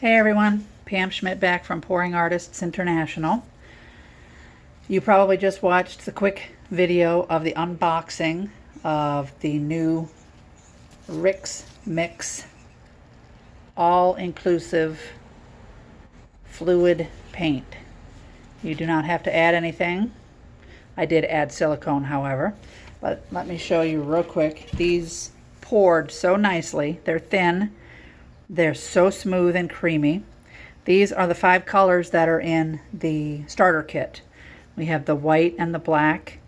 Hey everyone, Pam Schmidt back from Pouring Artists International. You probably just watched the quick video of the unboxing of the new Rick's Mix all-inclusive fluid paint. You do not have to add anything. I did add silicone, however, but let me show you real quick. These poured so nicely. They're thin. They're so smooth and creamy. These are the 5 colors that are in the starter kit. We have the white and the black,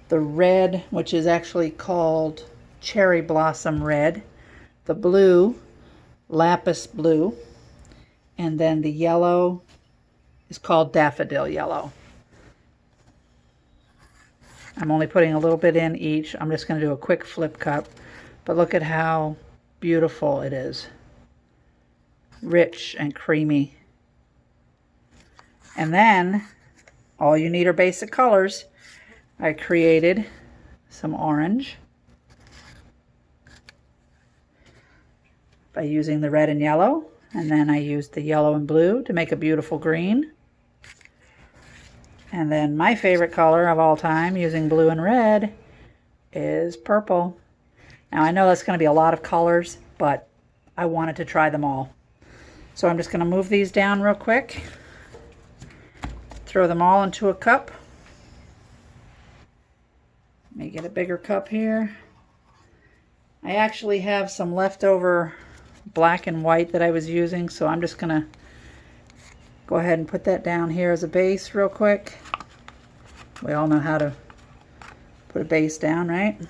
the red, which is actually called cherry blossom red, the blue, lapis blue, and then the yellow is called daffodil yellow. I'm only putting a little bit in each. I'm just going to do a quick flip cup, but look at how beautiful it is. Rich and creamy. And then all you need are basic colors. I created some orange by using the red and yellow, and then I used the yellow and blue to make a beautiful green. And then my favorite color of all time, using blue and red, is purple. Now I know that's going to be a lot of colors, but I wanted to try them all. So I'm just going to move these down real quick, throw them all into a cup. Let me get a bigger cup here. I actually have some leftover black and white that I was using, so I'm just going to go ahead and put that down here as a base real quick. We all know how to put a base down, right?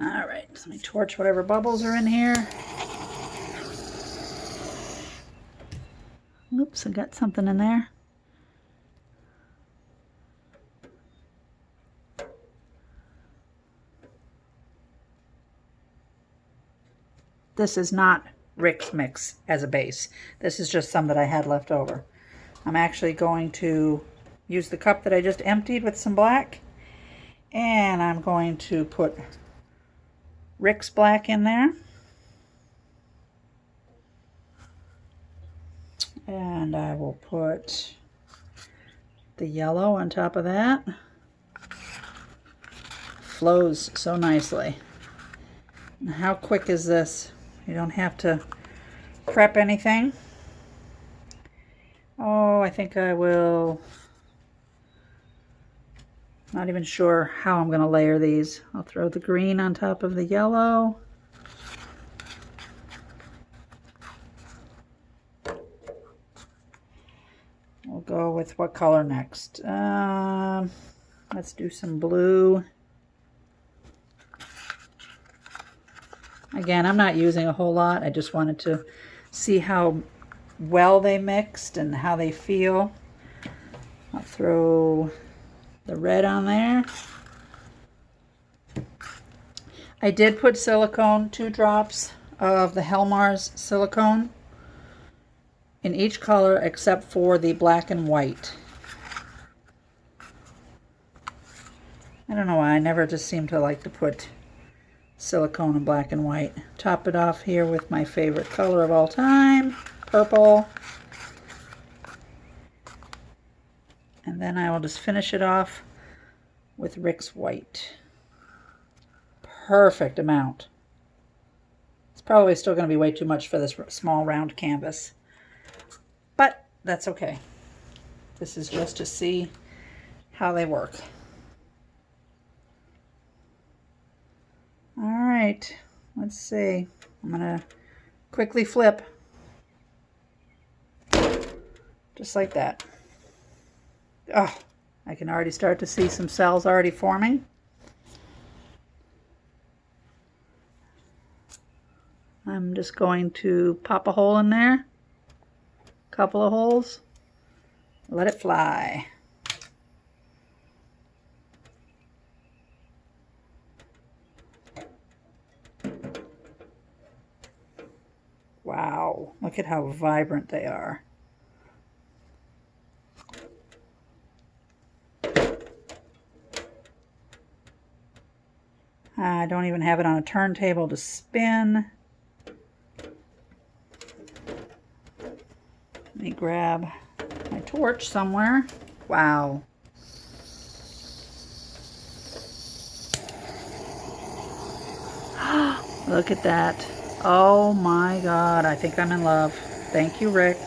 All right, so let me torch whatever bubbles are in here. Oops, I got something in there. This is not Rick's Mix as a base. This is just some that I had left over. I'm actually going to use the cup that I just emptied with some black, and I'm going to put Rick's black in there. And I will put the yellow on top of that. Flows so nicely. And how quick is this? You don't have to prep anything. Oh, I think I will. Not even sure how I'm going to layer these. I'll throw the green on top of the yellow. We'll go with what color next? Let's do some blue. Again, I'm not using a whole lot. I just wanted to see how well they mixed and how they feel. I'll throw the red on there. I did put silicone, 2 drops of the Helmar's silicone in each color except for the black and white. I don't know why, I never just seem to like to put silicone in black and white. Top it off here with my favorite color of all time, purple. And then I will just finish it off with Rick's white. Perfect amount. It's probably still going to be way too much for this small round canvas, but that's okay. This is just to see how they work. All right, let's see. I'm going to quickly flip. Just like that. Oh, I can already start to see some cells already forming. I'm just going to pop a hole in there, couple of holes, let it fly. Wow, look at how vibrant they are. I don't even have it on a turntable to spin. Let me grab my torch somewhere. Wow. Look at that. Oh my God, I think I'm in love. Thank you, Rick.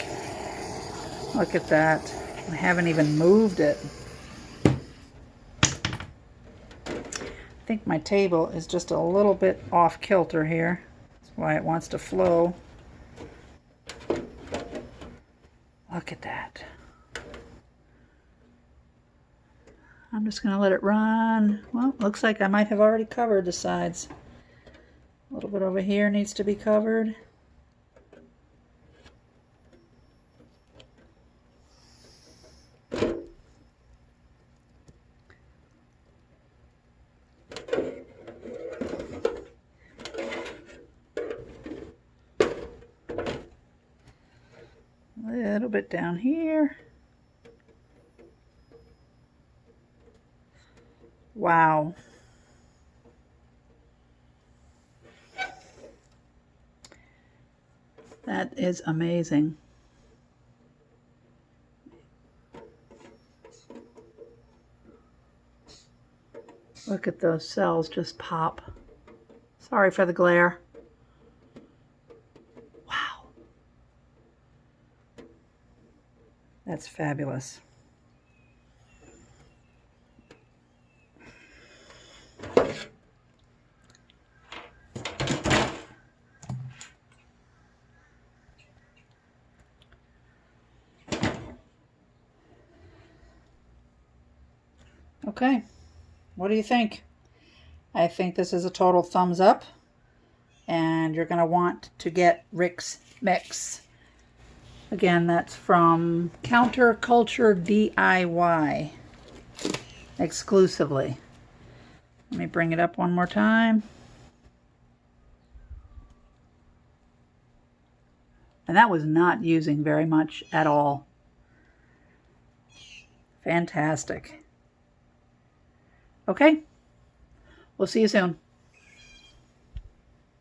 Look at that. I haven't even moved it. I think my table is just a little bit off kilter here. That's why it wants to flow. Look at that. I'm just going to let it run. Well, looks like I might have already covered the sides. A little bit over here needs to be covered. A little bit down here. Wow. That is amazing. Look at those cells just pop. Sorry for the glare. Wow. That's fabulous. Okay, what do you think? I think this is a total thumbs up, and you're going to want to get Rick's Mix. Again, that's from Counterculture DIY exclusively. Let me bring it up one more time. And that was not using very much at all. Fantastic. Okay, we'll see you soon.